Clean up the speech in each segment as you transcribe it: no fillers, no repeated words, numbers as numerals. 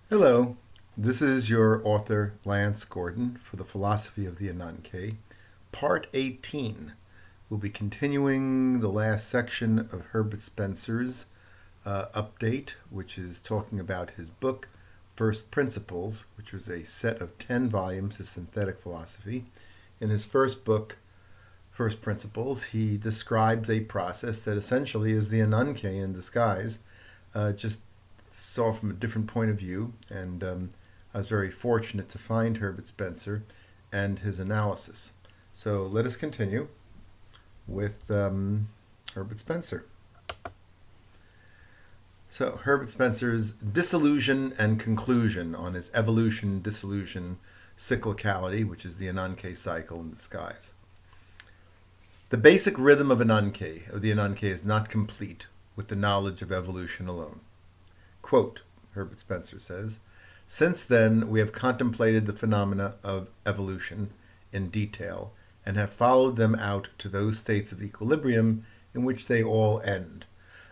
Hello, this is your author Lance Gordon for the Philosophy of the Ananke, Part 18. We'll be continuing the last section of Herbert Spencer's update, which is talking about his book, First Principles, which was a set of 10 volumes of synthetic philosophy. In his first book, First Principles, he describes a process that essentially is the Ananke in disguise, just saw from a different point of view, and I was very fortunate to find Herbert Spencer and his analysis. So let us continue with Herbert Spencer. So Herbert Spencer's Disillusion and Conclusion on his evolution, dissolution, cyclicality, which is the Ananke cycle in disguise. The basic rhythm of the Ananke is not complete with the knowledge of evolution alone. Quote, Herbert Spencer says, "Since then we have contemplated the phenomena of evolution in detail and have followed them out to those states of equilibrium in which they all end.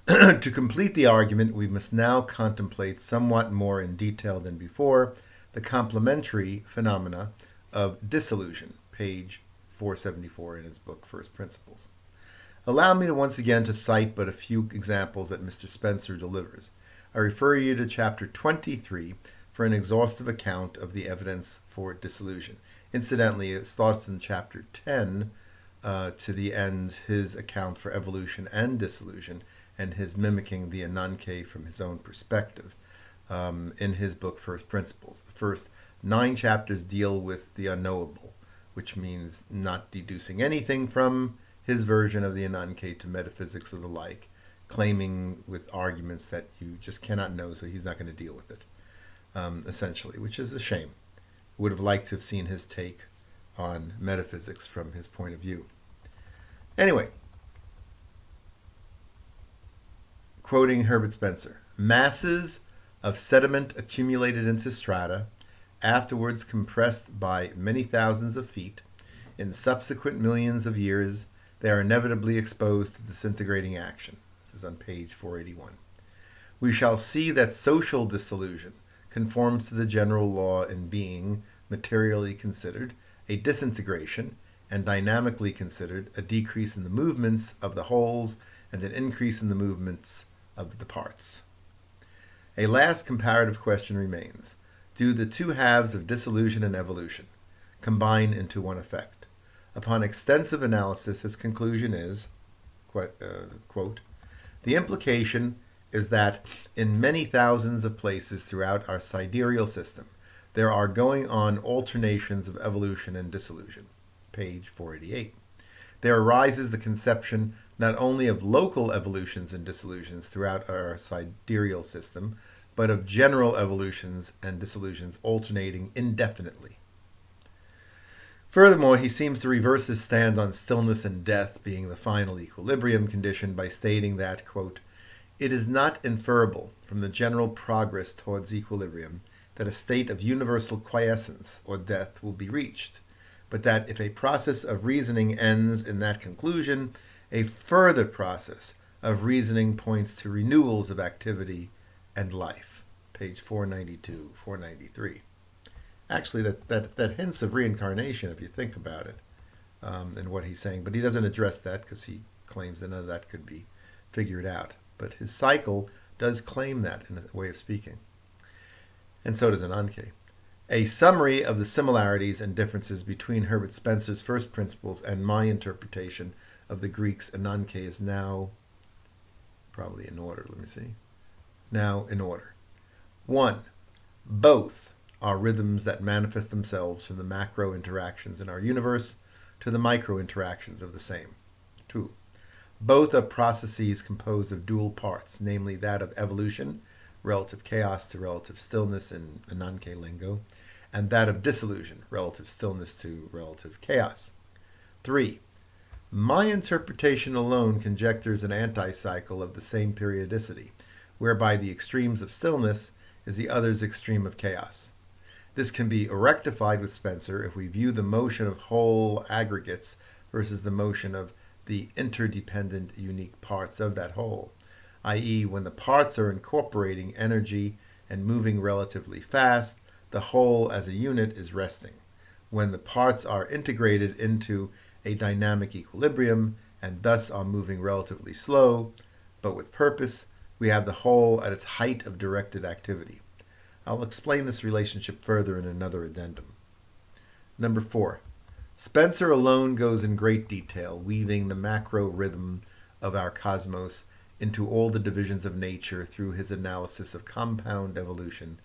To complete the argument, we must now contemplate somewhat more in detail than before the complementary phenomena of dissolution," page 474 in his book First Principles. Allow me to once again to cite but a few examples that Mr. Spencer delivers. I refer you to chapter 23 for an exhaustive account of the evidence for dissolution. Incidentally, it starts in chapter 10 to the end, his account for evolution and dissolution, and his mimicking the Ananke from his own perspective in his book First Principles. The first 9 chapters deal with the unknowable, which means not deducing anything from his version of the Ananke to metaphysics or the like, claiming with arguments that you just cannot know, so he's not going to deal with it, essentially, which is a shame. Would have liked to have seen his take on metaphysics from his point of view. Anyway, quoting Herbert Spencer, "Masses of sediment accumulated into strata, afterwards compressed by many thousands of feet, in subsequent millions of years, they are inevitably exposed to disintegrating action." This is on page 481. "We shall see that social dissolution conforms to the general law in being, materially considered, a disintegration, and dynamically considered, a decrease in the movements of the wholes and an increase in the movements of the parts. A last comparative question remains. Do the two halves of dissolution and evolution combine into one effect? Upon extensive analysis, his conclusion is, quote, the implication is that in many thousands of places throughout our sidereal system, there are going on alternations of evolution and dissolution, page 488. There arises the conception not only of local evolutions and dissolutions throughout our sidereal system, but of general evolutions and dissolutions alternating indefinitely. Furthermore, he seems to reverse his stand on stillness and death being the final equilibrium condition by stating that, quote, it is not inferable from the general progress towards equilibrium that a state of universal quiescence or death will be reached, but that if a process of reasoning ends in that conclusion, a further process of reasoning points to renewals of activity and life, page 492, 493. Actually, that hints of reincarnation, if you think about it, and what he's saying. But he doesn't address that because he claims that none of that could be figured out. But his cycle does claim that in a way of speaking. And so does Ananke. A summary of the similarities and differences between Herbert Spencer's First Principles and my interpretation of the Greek's Ananke is now probably in order. Let me see. Now in order. 1. Both are rhythms that manifest themselves from the macro interactions in our universe to the micro interactions of the same. 2. Both are processes composed of dual parts, namely that of evolution, relative chaos to relative stillness in Ananke lingo, and that of dissolution, relative stillness to relative chaos. 3. My interpretation alone conjectures an anti-cycle of the same periodicity, whereby the extremes of stillness is the other's extreme of chaos. This can be rectified with Spencer if we view the motion of whole aggregates versus the motion of the interdependent unique parts of that whole, i.e., when the parts are incorporating energy and moving relatively fast, the whole as a unit is resting. When the parts are integrated into a dynamic equilibrium and thus are moving relatively slow, but with purpose, we have the whole at its height of directed activity. I'll explain this relationship further in another addendum. Number 4. Spencer alone goes in great detail, weaving the macro rhythm of our cosmos into all the divisions of nature through his analysis of compound evolution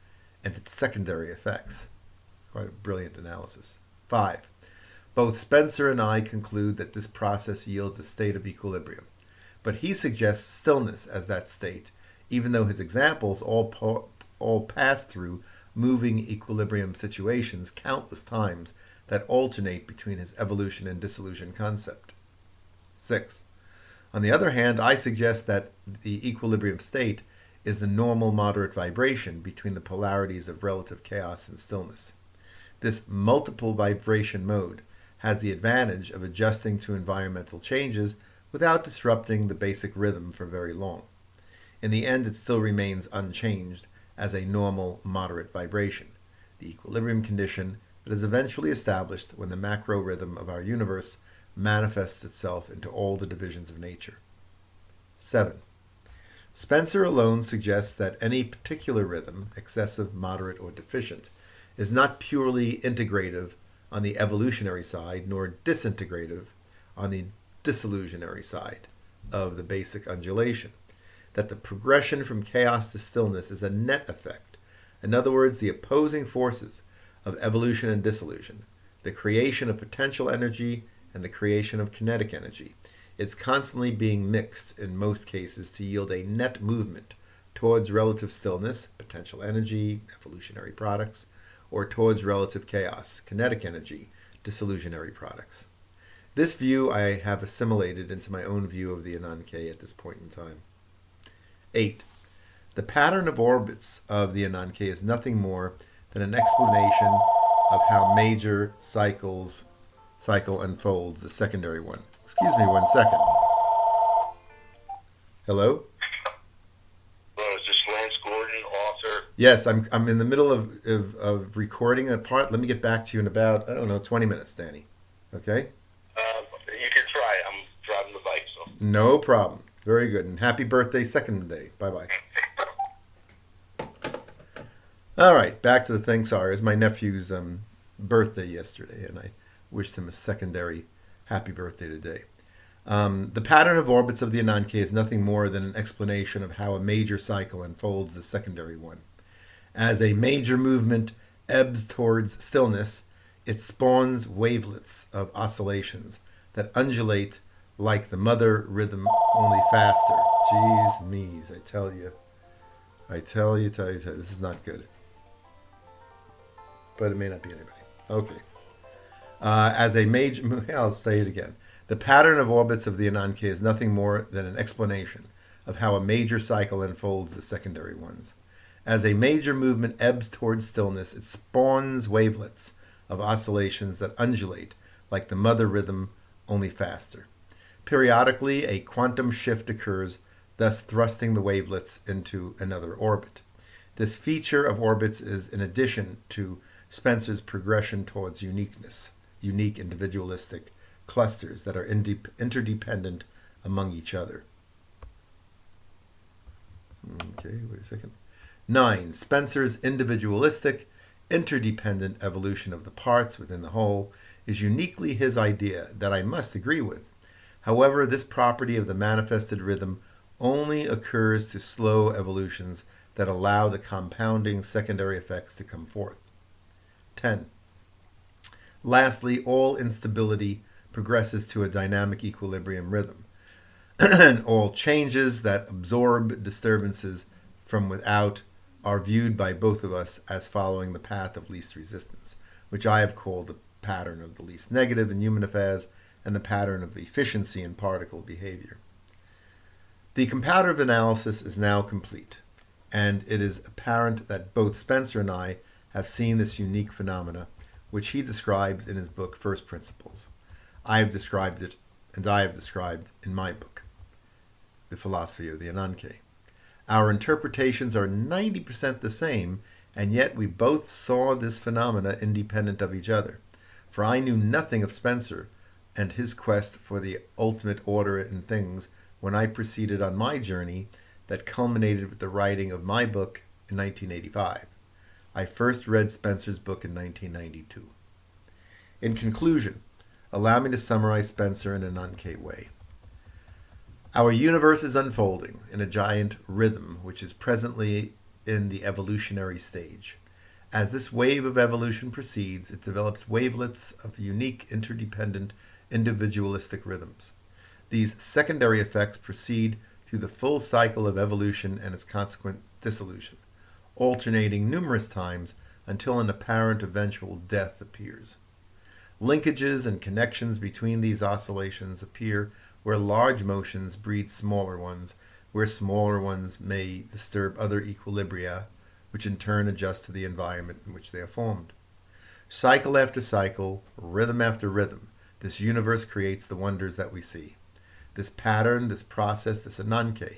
and its secondary effects. Quite a brilliant analysis. 5. Both Spencer and I conclude that this process yields a state of equilibrium, but he suggests stillness as that state, even though his examples all pass through moving equilibrium situations countless times that alternate between his evolution and dissolution concept. 6. On the other hand, I suggest that the equilibrium state is the normal moderate vibration between the polarities of relative chaos and stillness. This multiple vibration mode has the advantage of adjusting to environmental changes without disrupting the basic rhythm for very long. In the end, it still remains unchanged as a normal moderate vibration, the equilibrium condition that is eventually established when the macro rhythm of our universe manifests itself into all the divisions of nature. 7. Spencer alone suggests that any particular rhythm, excessive, moderate, or deficient, is not purely integrative on the evolutionary side, nor disintegrative on the dissolutionary side of the basic undulation, that the progression from chaos to stillness is a net effect. In other words, the opposing forces of evolution and dissolution, the creation of potential energy and the creation of kinetic energy. It's constantly being mixed in most cases to yield a net movement towards relative stillness, potential energy, evolutionary products, or towards relative chaos, kinetic energy, dissolutionary products. This view I have assimilated into my own view of the Ananke at this point in time. 8. The pattern of orbits of the Ananke is nothing more than an explanation of how major cycle unfolds, the secondary one. Excuse me 1 second. Hello? Hello, is this Lance Gordon, author? Yes, I'm in the middle of recording a part. Let me get back to you in about, 20 minutes, Danny. Okay? You can try. I'm driving the bike, so. No problem. Very good. And happy birthday, second day. Bye-bye. All right, back to the thing. Sorry, it was my nephew's birthday yesterday, and I wished him a secondary happy birthday today. The pattern of orbits of the Ananke is nothing more than an explanation of how a major cycle unfolds the secondary one. As a major movement ebbs towards stillness, it spawns wavelets of oscillations that undulate like the mother rhythm, only faster. Jeez me's, I tell you, this is not good. But it may not be anybody. Okay. I'll say it again. The pattern of orbits of the Ananke is nothing more than an explanation of how a major cycle unfolds the secondary ones. As a major movement ebbs towards stillness, it spawns wavelets of oscillations that undulate like the mother rhythm, only faster. Periodically, a quantum shift occurs, thus thrusting the wavelets into another orbit. This feature of orbits is in addition to Spencer's progression towards uniqueness, unique individualistic clusters that are interdependent among each other. Okay, wait a second. 9. Spencer's individualistic, interdependent evolution of the parts within the whole is uniquely his idea that I must agree with. However, this property of the manifested rhythm only occurs to slow evolutions that allow the compounding secondary effects to come forth. 10. Lastly, all instability progresses to a dynamic equilibrium rhythm, and all changes that absorb disturbances from without are viewed by both of us as following the path of least resistance, which I have called the pattern of the least negative in human affairs and the pattern of efficiency in particle behavior. The comparative analysis is now complete, and it is apparent that both Spencer and I have seen this unique phenomena, which he describes in his book First Principles. I have described it, and I have described in my book, The Philosophy of the Ananke. Our interpretations are 90% the same, and yet we both saw this phenomena independent of each other. For I knew nothing of Spencer and his quest for the ultimate order in things when I proceeded on my journey that culminated with the writing of my book in 1985. I first read Spencer's book in 1992. In conclusion, allow me to summarize Spencer in an Ananke way. Our universe is unfolding in a giant rhythm which is presently in the evolutionary stage. As this wave of evolution proceeds, it develops wavelets of unique, interdependent, individualistic rhythms. These secondary effects proceed through the full cycle of evolution and its consequent dissolution, alternating numerous times until an apparent eventual death appears. Linkages and connections between these oscillations appear where large motions breed smaller ones, where smaller ones may disturb other equilibria, which in turn adjust to the environment in which they are formed. Cycle after cycle, rhythm after rhythm, this universe creates the wonders that we see. This pattern, this process, this Ananke,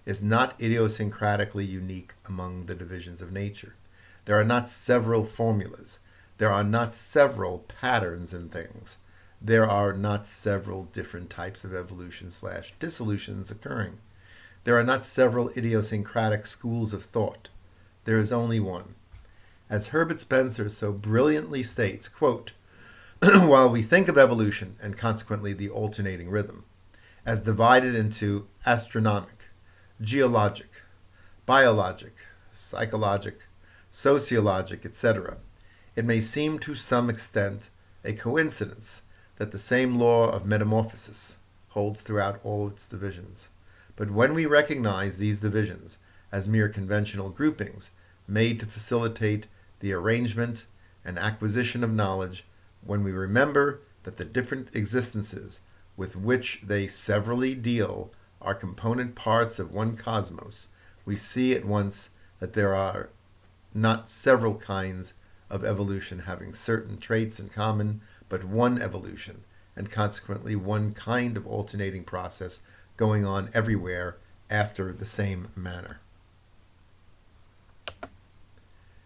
is not idiosyncratically unique among the divisions of nature. There are not several formulas. There are not several patterns in things. There are not several different types of evolution/dissolutions occurring. There are not several idiosyncratic schools of thought. There is only one. As Herbert Spencer so brilliantly states, quote, while we think of evolution, and consequently the alternating rhythm, as divided into astronomic, geologic, biologic, psychologic, sociologic, etc., it may seem to some extent a coincidence that the same law of metamorphosis holds throughout all its divisions. But when we recognize these divisions as mere conventional groupings made to facilitate the arrangement and acquisition of knowledge, when we remember that the different existences with which they severally deal are component parts of one cosmos, we see at once that there are not several kinds of evolution having certain traits in common, but one evolution, and consequently one kind of alternating process going on everywhere after the same manner.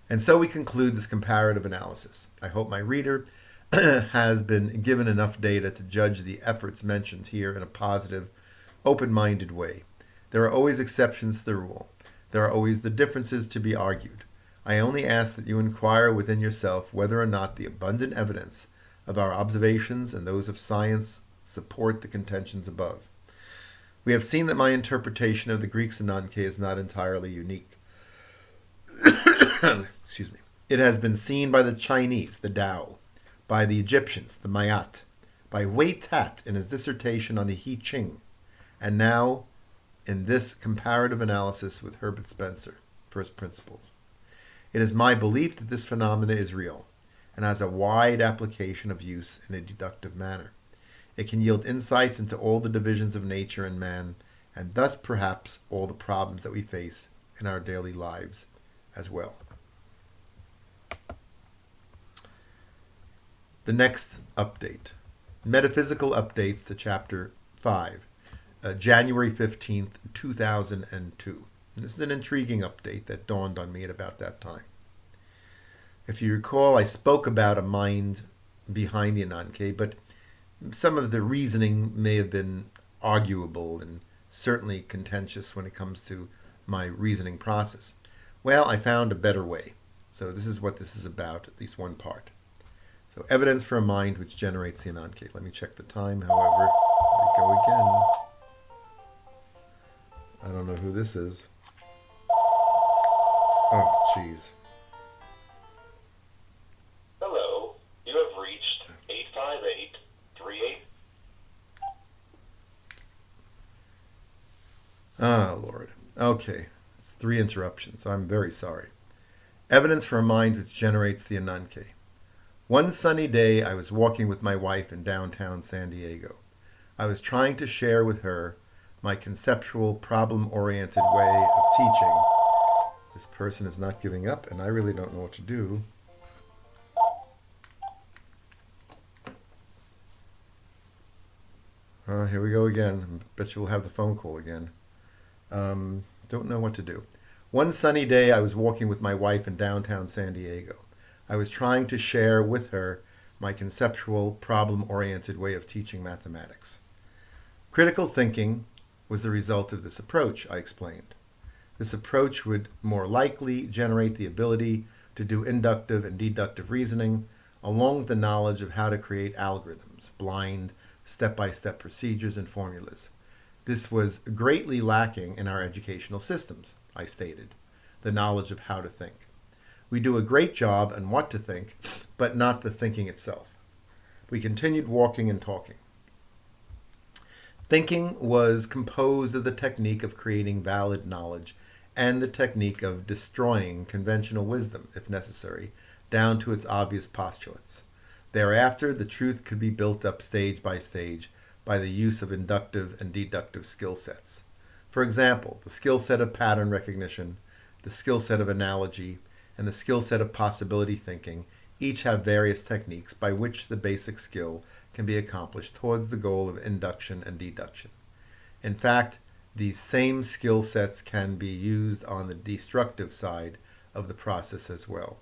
And so we conclude this comparative analysis. I hope my reader has been given enough data to judge the efforts mentioned here in a positive, open-minded way. There are always exceptions to the rule. There are always the differences to be argued. I only ask that you inquire within yourself whether or not the abundant evidence of our observations and those of science support the contentions above. We have seen that my interpretation of the Greek Ananke is not entirely unique. Excuse me. It has been seen by the Chinese, the Tao, by the Egyptians, the Mayat, by Wei Tat in his dissertation on the I Ching, and now in this comparative analysis with Herbert Spencer, First Principles. It is my belief that this phenomena is real and has a wide application of use in a deductive manner. It can yield insights into all the divisions of nature and man, and thus perhaps all the problems that we face in our daily lives as well. The next update. Metaphysical updates to Chapter 5, January 15th, 2002. And this is an intriguing update that dawned on me at about that time. If you recall, I spoke about a mind behind the Ananke, but some of the reasoning may have been arguable and certainly contentious when it comes to my reasoning process. Well, I found a better way. So this is what this is about, at least one part. So evidence for a mind which generates the Ananke. Let me check the time, however. Here we go again. I don't know who this is. Oh, jeez. Hello, you have reached 85838. Oh, Lord. Okay. It's 3 interruptions. I'm very sorry. Evidence for a mind which generates the Ananke. One sunny day, I was walking with my wife in downtown San Diego. I was trying to share with her my conceptual, problem-oriented way of teaching. This person is not giving up, and I really don't know what to do. Here we go again. I bet you we'll have the phone call again. Don't know what to do. One sunny day, I was walking with my wife in downtown San Diego. I was trying to share with her my conceptual, problem-oriented way of teaching mathematics. Critical thinking was the result of this approach, I explained. This approach would more likely generate the ability to do inductive and deductive reasoning, along with the knowledge of how to create algorithms, blind, step-by-step procedures and formulas. This was greatly lacking in our educational systems, I stated, the knowledge of how to think. We do a great job on what to think, but not the thinking itself. We continued walking and talking. Thinking was composed of the technique of creating valid knowledge and the technique of destroying conventional wisdom, if necessary, down to its obvious postulates. Thereafter, the truth could be built up stage by stage by the use of inductive and deductive skill sets. For example, the skill set of pattern recognition, the skill set of analogy, and the skill set of possibility thinking each have various techniques by which the basic skill can be accomplished towards the goal of induction and deduction. In fact, these same skill sets can be used on the destructive side of the process as well.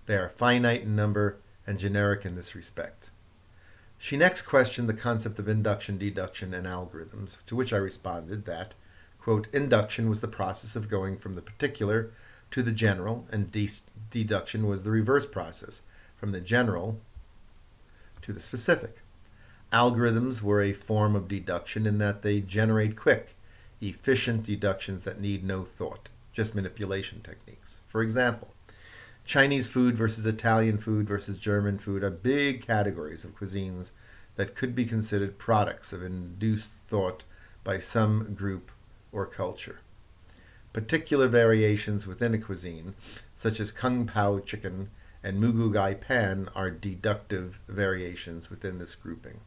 They are finite in number and generic in this respect. She next questioned the concept of induction, deduction, and algorithms, to which I responded that, quote, induction was the process of going from the particular to the general, and deduction was the reverse process, from the general to the specific. Algorithms were a form of deduction in that they generate quick, efficient deductions that need no thought, just manipulation techniques. For example, Chinese food versus Italian food versus German food are big categories of cuisines that could be considered products of induced thought by some group or culture. Particular variations within a cuisine, such as Kung Pao chicken and Mugu Gai pan, are deductive variations within this grouping.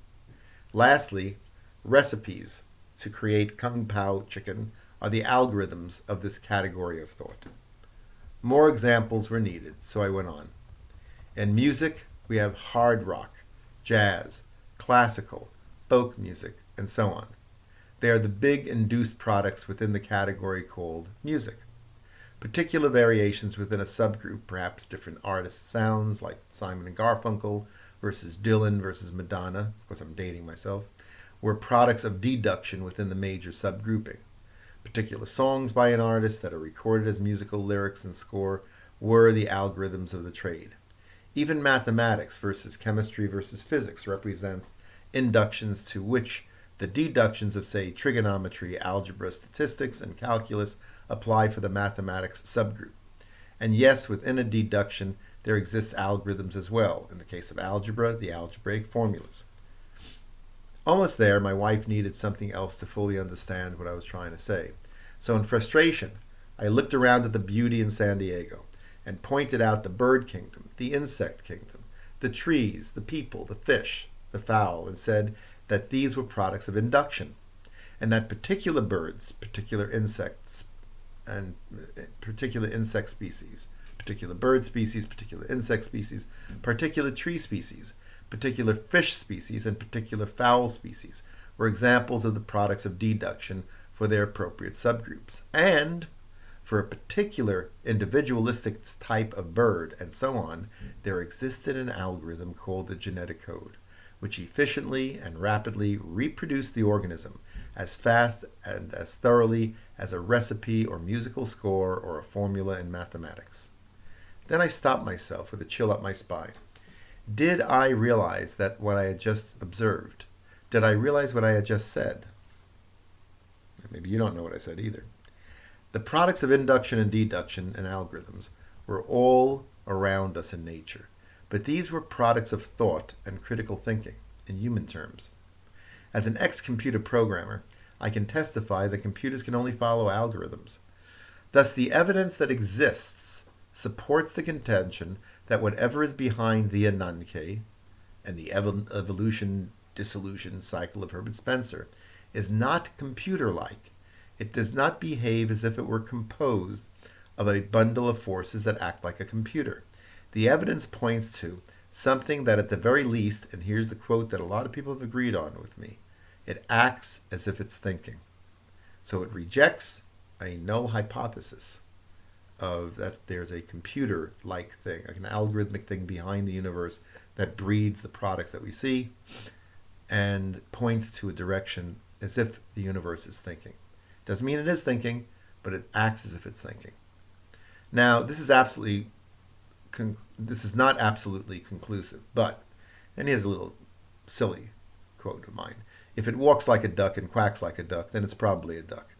Lastly, recipes to create Kung Pao chicken are the algorithms of this category of thought. More examples were needed, so I went on. In music, we have hard rock, jazz, classical, folk music, and so on. They are the big induced products within the category called music. Particular variations within a subgroup, perhaps different artist sounds like Simon and Garfunkel versus Dylan versus Madonna, of course I'm dating myself, were products of deduction within the major subgrouping. Particular songs by an artist that are recorded as musical lyrics and score were the algorithms of the trade. Even mathematics versus chemistry versus physics represents inductions to which the deductions of, say, trigonometry, algebra, statistics, and calculus apply for the mathematics subgroup. And yes, within a deduction, there exists algorithms as well. In the case of algebra, the algebraic formulas. Almost there, my wife needed something else to fully understand what I was trying to say. So in frustration, I looked around at the beauty in San Diego and pointed out the bird kingdom, the insect kingdom, the trees, the people, the fish, the fowl, and said that these were products of induction, and that particular birds, particular insects, and particular insect species, particular bird species, particular insect species, particular tree species, particular fish species, and particular fowl species were examples of the products of deduction for their appropriate subgroups. And for a particular individualistic type of bird, and so on, there existed an algorithm called the genetic code, which efficiently and rapidly reproduced the organism as fast and as thoroughly as a recipe or musical score or a formula in mathematics. Then I stopped myself with a chill up my spine. Did I realize that what I had just observed? Did I realize what I had just said? Maybe you don't know what I said either. The products of induction and deduction and algorithms were all around us in nature, but these were products of thought and critical thinking, in human terms. As an ex-computer programmer, I can testify that computers can only follow algorithms. Thus, the evidence that exists supports the contention that whatever is behind the Ananke and the evolution-dissolution cycle of Herbert Spencer is not computer-like. It does not behave as if it were composed of a bundle of forces that act like a computer. The evidence points to something that at the very least, and here's the quote that a lot of people have agreed on with me, it acts as if it's thinking. So it rejects a null hypothesis of that there's a computer-like thing, like an algorithmic thing behind the universe that breeds the products that we see and points to a direction as if the universe is thinking. Doesn't mean it is thinking, but it acts as if it's thinking. Now, this is not absolutely conclusive, but, and here's a little silly quote of mine, if it walks like a duck and quacks like a duck, then it's probably a duck.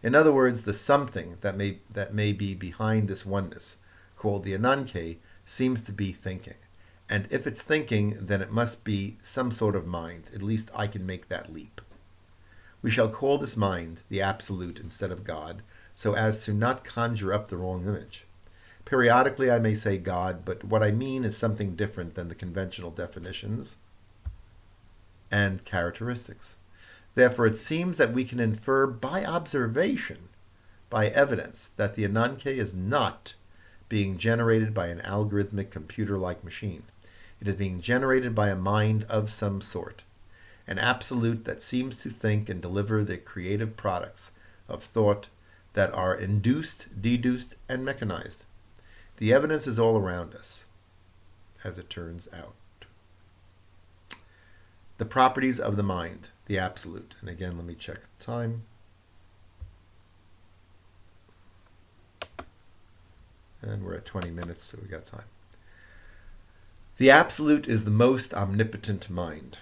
In other words, the something that may be behind this oneness, called the Ananke, seems to be thinking. And if it's thinking, then it must be some sort of mind. At least I can make that leap. We shall call this mind the Absolute instead of God, so as to not conjure up the wrong image. Periodically I may say God, but what I mean is something different than the conventional definitions and characteristics. Therefore, it seems that we can infer by observation, by evidence, that the Ananke is not being generated by an algorithmic computer-like machine. It is being generated by a mind of some sort, an absolute that seems to think and deliver the creative products of thought that are induced, deduced, and mechanized. The evidence is all around us, as it turns out. The properties of the mind, the absolute. And again, let me check the time. And we're at 20 minutes, so we got time. The absolute is the most omnipotent mind.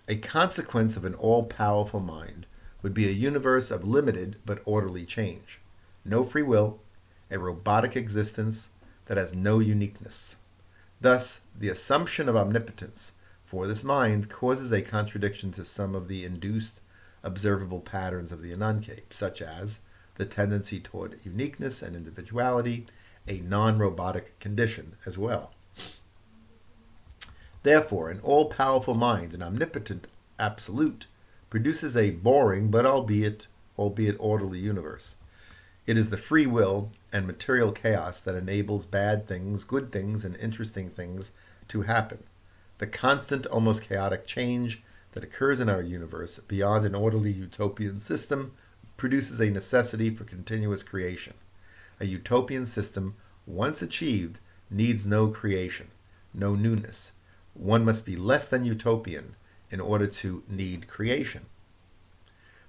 A consequence of an all-powerful mind would be a universe of limited but orderly change. No free will, a robotic existence that has no uniqueness. Thus, the assumption of omnipotence for this mind causes a contradiction to some of the induced observable patterns of the Ananke, such as the tendency toward uniqueness and individuality, a non-robotic condition as well. Therefore, an all-powerful mind, an omnipotent absolute, produces a boring but albeit orderly universe. It is the free will and material chaos that enables bad things, good things, and interesting things to happen. The constant, almost chaotic change that occurs in our universe beyond an orderly utopian system produces a necessity for continuous creation. A utopian system, once achieved, needs no creation, no newness. One must be less than utopian in order to need creation.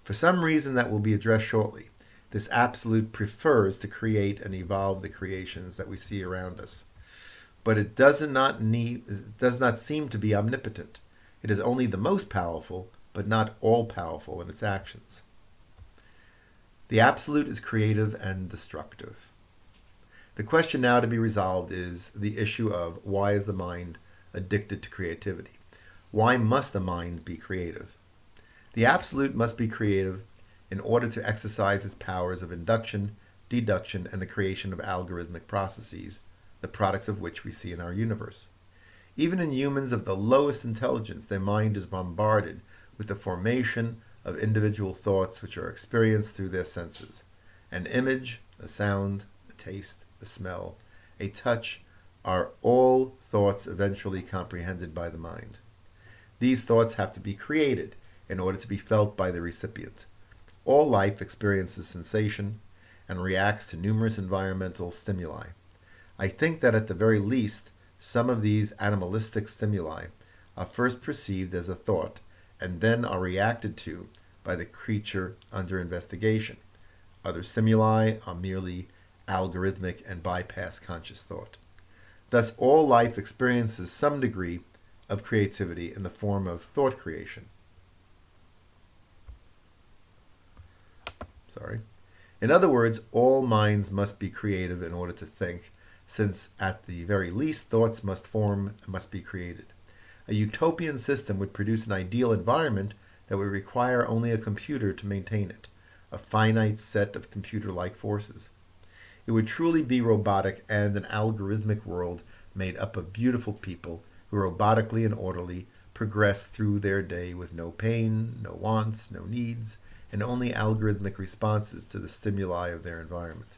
For some reason that will be addressed shortly, this absolute prefers to create and evolve the creations that we see around us. But it does not seem to be omnipotent. It is only the most powerful, but not all-powerful in its actions. The absolute is creative and destructive. The question now to be resolved is the issue of why is the mind addicted to creativity? Why must the mind be creative? The absolute must be creative in order to exercise its powers of induction, deduction, and the creation of algorithmic processes, the products of which we see in our universe. Even in humans of the lowest intelligence, their mind is bombarded with the formation of individual thoughts which are experienced through their senses. An image, a sound, a taste, a smell, a touch are all thoughts eventually comprehended by the mind. These thoughts have to be created in order to be felt by the recipient. All life experiences sensation and reacts to numerous environmental stimuli. I think that at the very least, some of these animalistic stimuli are first perceived as a thought and then are reacted to by the creature under investigation. Other stimuli are merely algorithmic and bypass conscious thought. Thus, all life experiences some degree of creativity in the form of thought creation. In other words, all minds must be creative in order to think, since at the very least thoughts must be created. A utopian system would produce an ideal environment that would require only a computer to maintain it, a finite set of computer-like forces. It would truly be robotic and an algorithmic world made up of beautiful people who robotically and orderly progress through their day with no pain, no wants, no needs, and only algorithmic responses to the stimuli of their environment.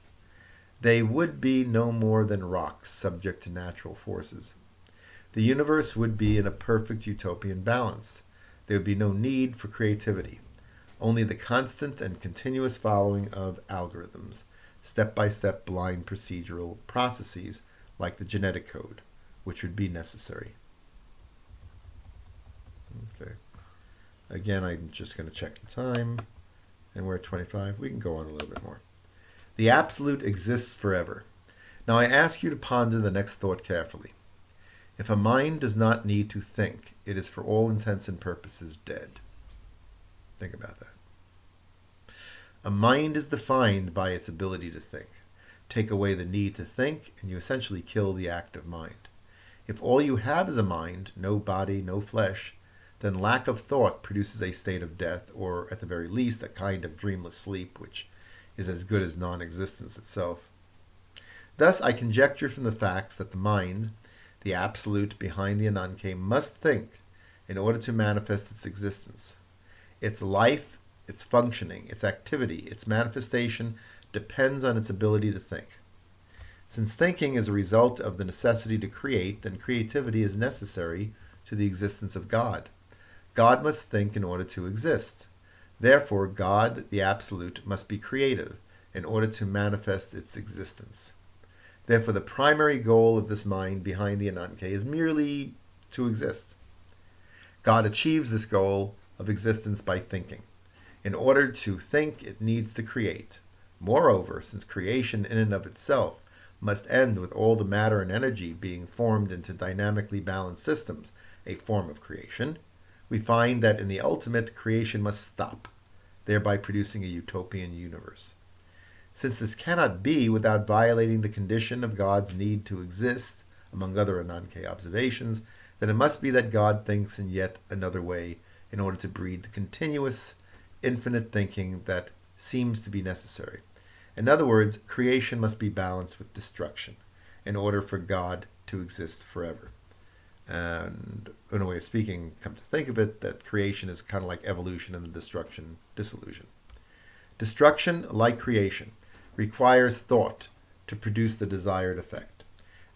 They would be no more than rocks subject to natural forces. The universe would be in a perfect utopian balance. There would be no need for creativity. only the constant and continuous following of algorithms, step-by-step blind procedural processes like the genetic code, which would be necessary. Okay. Again, I'm just going to check the time, and we're at 25. We can go on a little bit more. The absolute exists forever. Now I ask you to ponder the next thought carefully. If a mind does not need to think, it is for all intents and purposes dead. Think about that. A mind is defined by its ability to think. Take away the need to think, and you essentially kill the act of mind. If all you have is a mind, no body, no flesh, then lack of thought produces a state of death, or at the very least, a kind of dreamless sleep, which is as good as non-existence itself. Thus, I conjecture from the facts that the mind, the absolute behind the Ananke, must think in order to manifest its existence. Its life, its functioning, its activity, its manifestation depends on its ability to think. Since thinking is a result of the necessity to create, then creativity is necessary to the existence of God. God must think in order to exist. Therefore, God, the Absolute, must be creative in order to manifest its existence. Therefore, the primary goal of this mind behind the Ananke is merely to exist. God achieves this goal of existence by thinking. In order to think, it needs to create. Moreover, since creation in and of itself must end with all the matter and energy being formed into dynamically balanced systems, a form of creation, we find that in the ultimate, creation must stop, thereby producing a utopian universe. Since this cannot be without violating the condition of God's need to exist, among other Ananke observations, then it must be that God thinks in yet another way in order to breed the continuous, infinite thinking that seems to be necessary. In other words, creation must be balanced with destruction in order for God to exist forever. And in a way of speaking, come to think of it, that creation is kind of like evolution and the destruction, dissolution. Destruction, like creation, requires thought to produce the desired effect.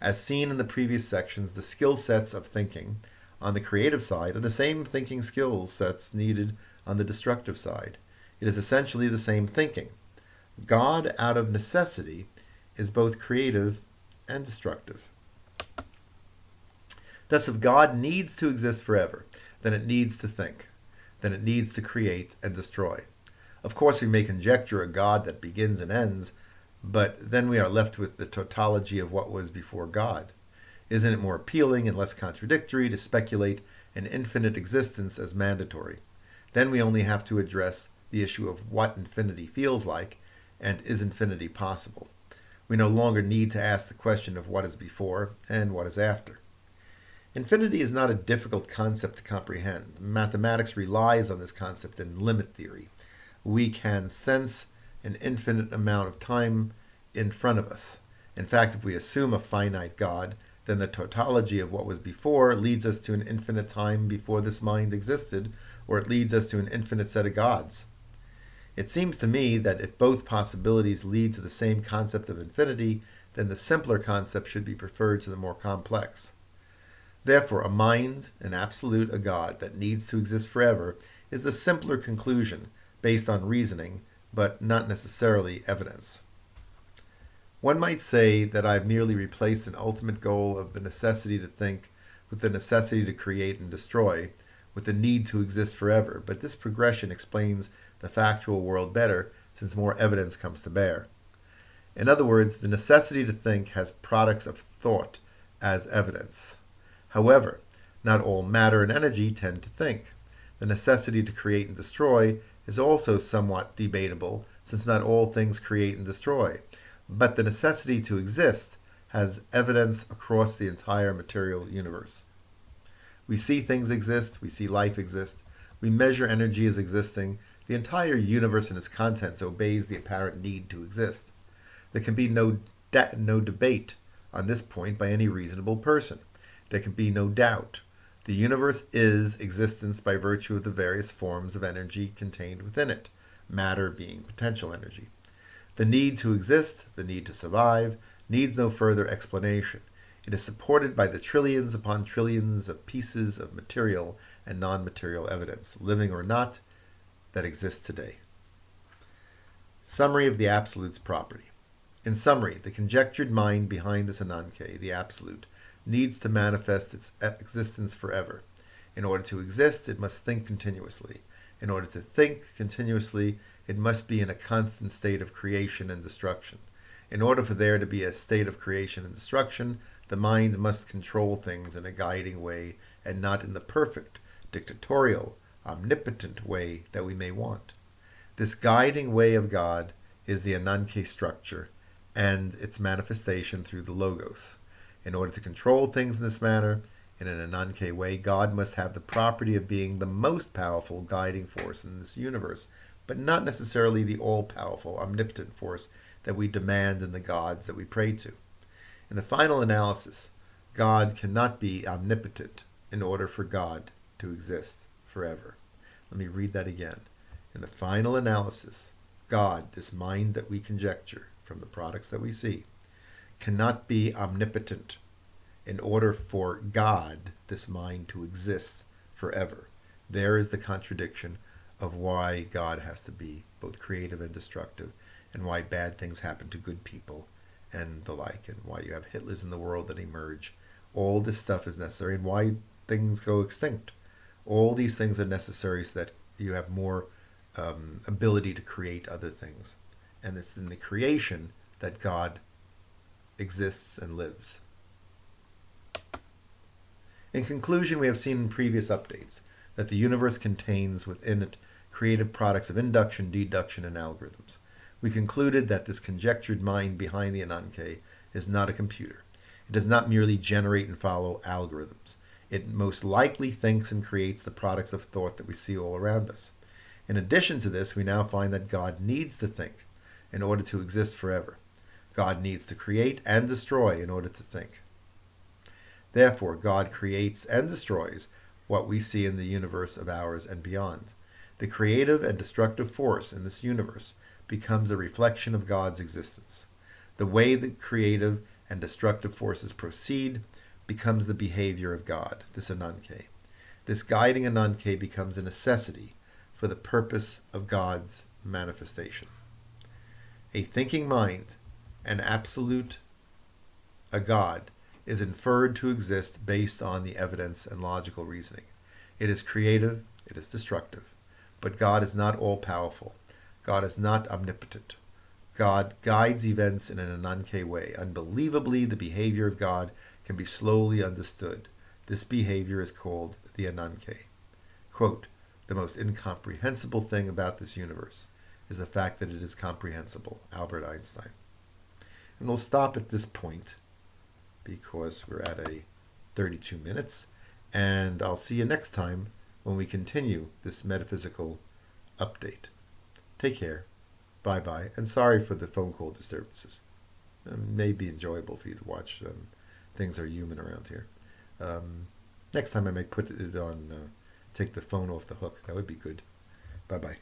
As seen in the previous sections, the skill sets of thinking on the creative side are the same thinking skill sets needed on the destructive side. It is essentially the same thinking. God, out of necessity, is both creative and destructive. Thus, if God needs to exist forever, then it needs to think. Then it needs to create and destroy. Of course, we may conjecture a God that begins and ends, but then we are left with the tautology of what was before God. Isn't it more appealing and less contradictory to speculate an infinite existence as mandatory? Then we only have to address the issue of what infinity feels like, and is infinity possible? We no longer need to ask the question of what is before and what is after. Infinity is not a difficult concept to comprehend. Mathematics relies on this concept in limit theory. We can sense an infinite amount of time in front of us. In fact, if we assume a finite God, then the tautology of what was before leads us to an infinite time before this mind existed, or it leads us to an infinite set of gods. It seems to me that if both possibilities lead to the same concept of infinity, then the simpler concept should be preferred to the more complex. Therefore, a mind, an absolute, a God that needs to exist forever, is the simpler conclusion based on reasoning, but not necessarily evidence. One might say that I've merely replaced an ultimate goal of the necessity to think with the necessity to create and destroy, with the need to exist forever, but this progression explains the factual world better since more evidence comes to bear. In other words, the necessity to think has products of thought as evidence. However, not all matter and energy tend to think. The necessity to create and destroy is also somewhat debatable, since not all things create and destroy. But the necessity to exist has evidence across the entire material universe. We see things exist, we see life exist, we measure energy as existing. The entire universe and its contents obeys the apparent need to exist. There can be no debate on this point by any reasonable person. There can be no doubt. The universe is existence by virtue of the various forms of energy contained within it, matter being potential energy. The need to exist, the need to survive, needs no further explanation. It is supported by the trillions upon trillions of pieces of material and non-material evidence, living or not, that exist today. Summary of the Absolute's property. In summary, the conjectured mind behind this Ananke, the Absolute, needs to manifest its existence forever. In order to exist, it must think continuously. In order to think continuously, it must be in a constant state of creation and destruction. In order for there to be a state of creation and destruction, the mind must control things in a guiding way and not in the perfect, dictatorial, omnipotent way that we may want. This guiding way of God is the Ananke structure and its manifestation through the Logos. In order to control things in this manner, in an Ananke way, God must have the property of being the most powerful guiding force in this universe, but not necessarily the all-powerful, omnipotent force that we demand in the gods that we pray to. In the final analysis, God cannot be omnipotent in order for God to exist forever. Let me read that again. In the final analysis, God, this mind that we conjecture from the products that we see, cannot be omnipotent in order for God, this mind, to exist forever. There is the contradiction of why God has to be both creative and destructive, and why bad things happen to good people and the like, and why you have Hitlers in the world that emerge. All this stuff is necessary, and why things go extinct. All these things are necessary so that you have more ability to create other things. And it's in the creation that God exists and lives. In conclusion, we have seen in previous updates that the universe contains within it creative products of induction, deduction, and algorithms. We concluded that this conjectured mind behind the Ananke is not a computer. It does not merely generate and follow algorithms. It most likely thinks and creates the products of thought that we see all around us. In addition to this, we now find that God needs to think in order to exist forever. God needs to create and destroy in order to think. Therefore, God creates and destroys what we see in the universe of ours and beyond. The creative and destructive force in this universe becomes a reflection of God's existence. The way the creative and destructive forces proceed becomes the behavior of God, this Ananke. This guiding Ananke becomes a necessity for the purpose of God's manifestation. A thinking mind, an absolute, a God, is inferred to exist based on the evidence and logical reasoning. It is creative, it is destructive, but God is not all-powerful. God is not omnipotent. God guides events in an Ananke way. Unbelievably, the behavior of God can be slowly understood. This behavior is called the Ananke. Quote, the most incomprehensible thing about this universe is the fact that it is comprehensible. Albert Einstein. And we'll stop at this point because we're at a 32 minutes, and I'll see you next time when we continue this metaphysical update. Take care. Bye-bye. And sorry for the phone call disturbances. It may be enjoyable for you to watch. Things are human around here. Next time I may put it on, take the phone off the hook. That would be good. Bye-bye.